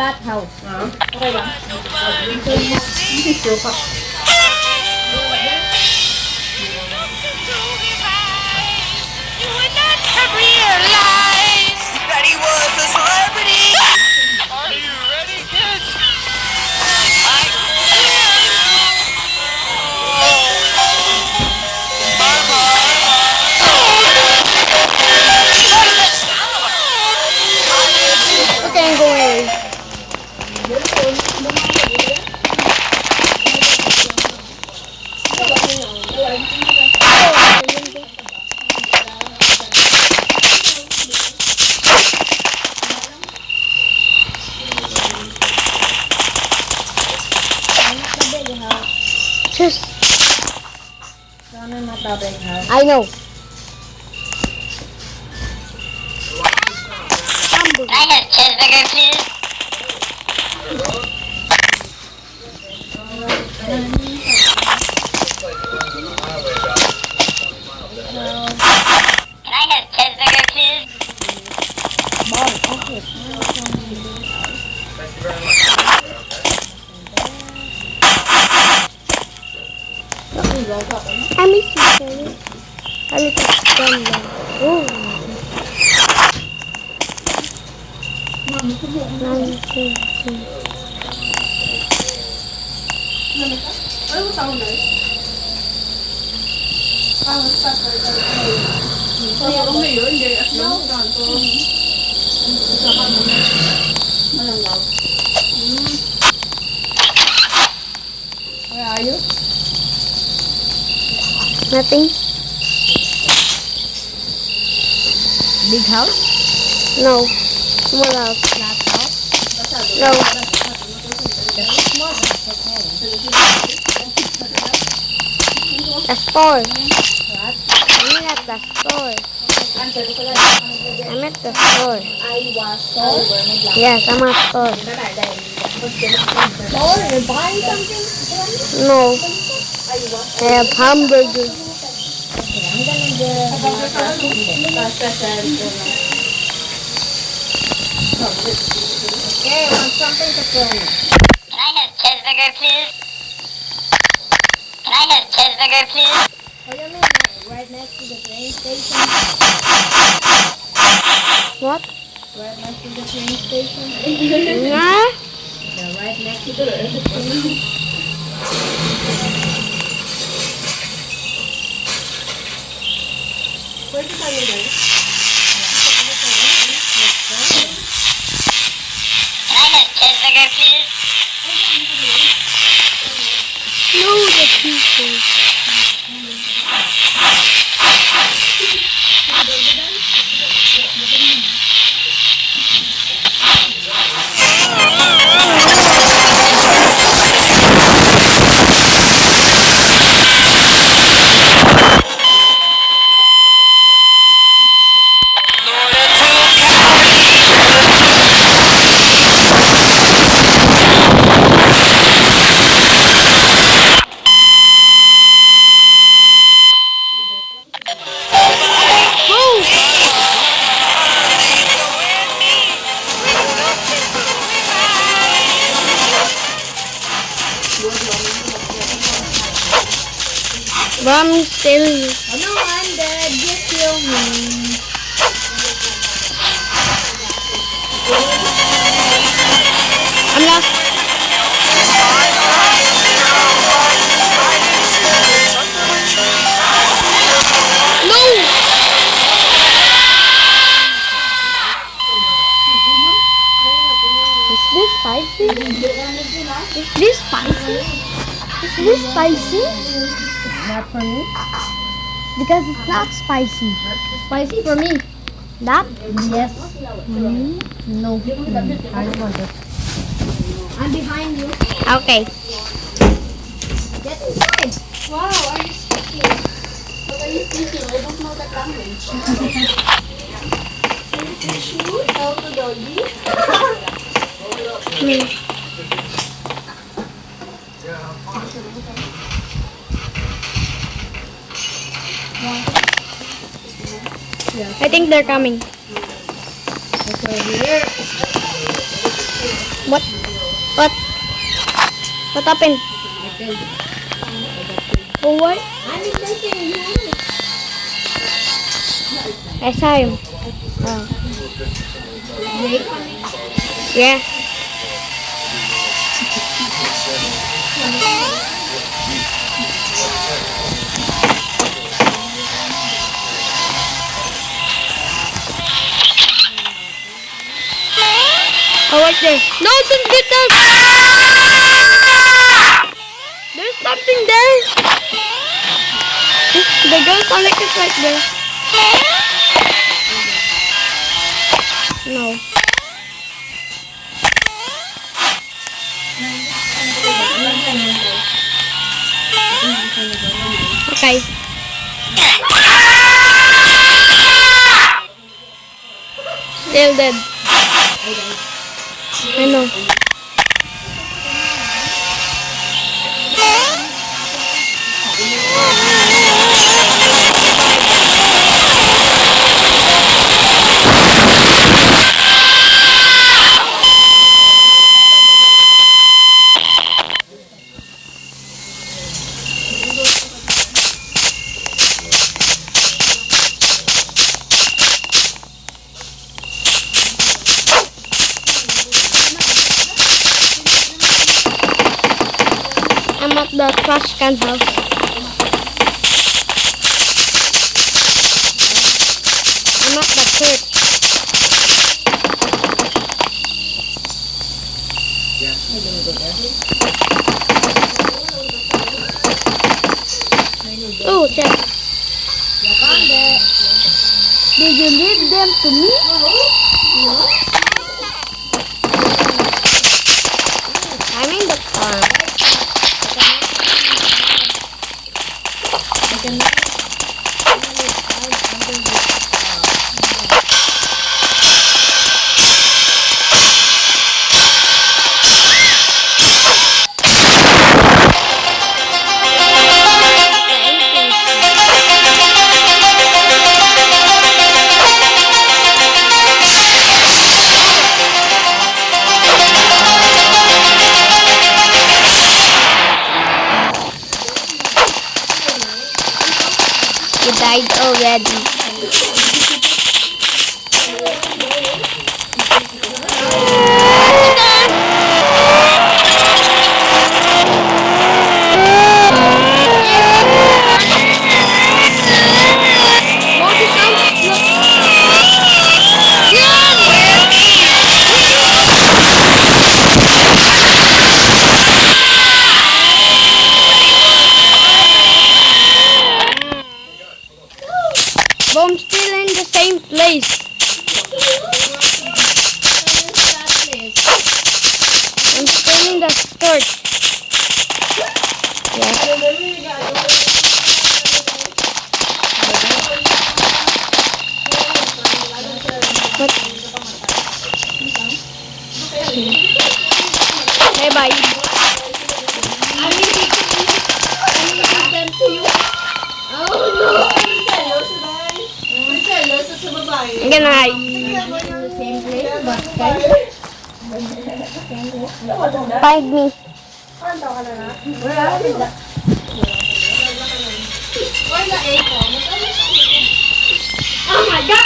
flat house. Okay lang. Hindi sure pa. That he was a celebrity. Are you ready, kids? Okay, I'm going. Just, Sana not the big house. I know. I got cheeseburger, please. Can I get cheeseburger, please? I miss you, Sanic. A little stone lang. Oh. Ano mo taon na eh? Kaya kung ngayon, hindi at lang ganito. Anong lang? Where are you? Nothing? Big house? No. Small house. Flat house? No. The store. What? I'm at the store. I'm at the store. Store? Yes, I'm at store. Store? You're buying something? No. I have hamburger. I'm gonna Okay, I want something to film. Can I get cheeseburger, please? Can I get cheeseburger, please? What do you mean? Right next to the train station? What? Right next to the train station? Nah. Yeah, right next to the train. Pwede tayo guys. Can I get cheeseburger, please? No, the people. But I'm still here. Oh no, I'm dead. Just kill me. I'm lost. No! Is this spicy? Is this spicy? Is this spicy? Not for me. Because it's not spicy. Spicy for me. That? Yes. No. I don't want it. I'm behind you. Okay. Get inside. Wow, are you speaking? What are you speaking? I don't know that language. How to doggy? I think they're coming. It's over here. What? What? What happened? Oh, what? I saw him. Oh. Yeah. Oh, right there. No, don't get that. There's something there. The girl Sonic is right there. No. Okay. Still dead. I know. I'm at the trash can house. I'm at the church. Oh, check. Did you leave them to me? I'm in the farm. You died already. But I'm still in the same place. I'm still in the church. Yeah. What? Hey, bye. I'm gonna hide. Find me. Oh my god!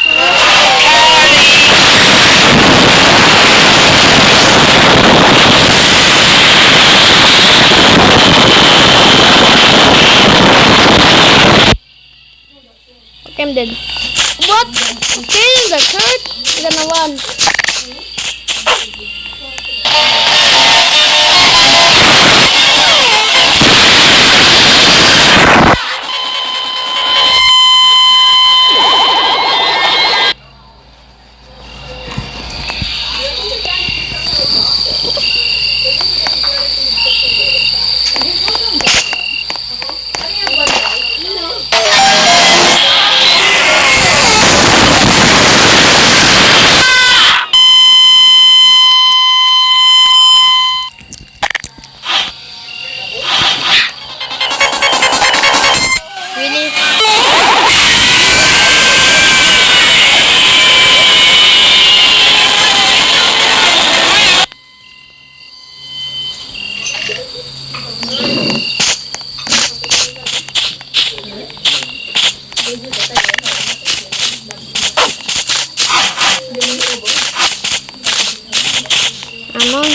Okay, I'm dead. What? Still in the church? I'm gonna run.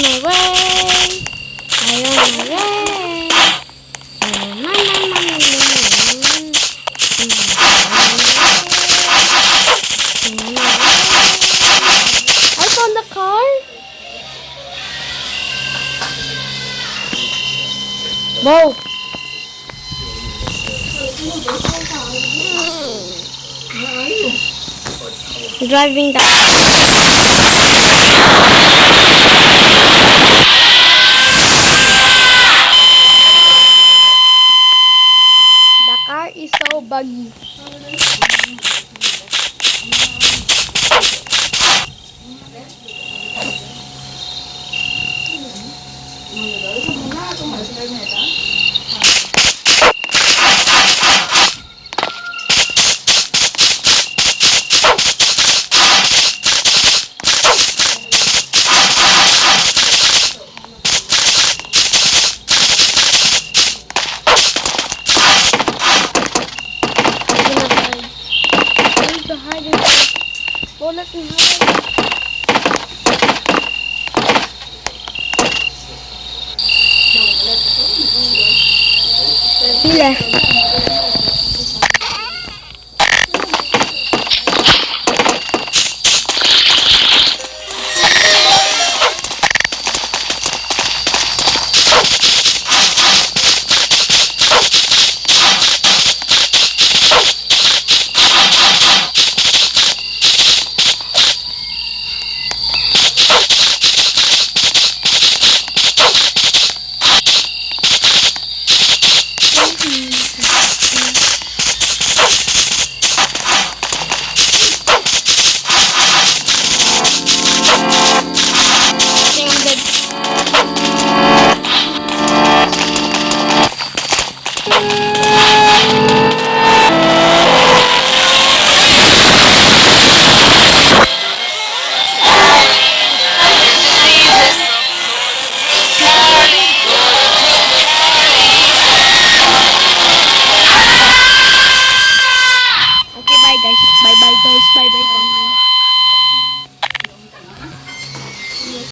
my way. I on my way. I found the car. Whoa. Driving the car is so buggy. Oh, let me hide. He left.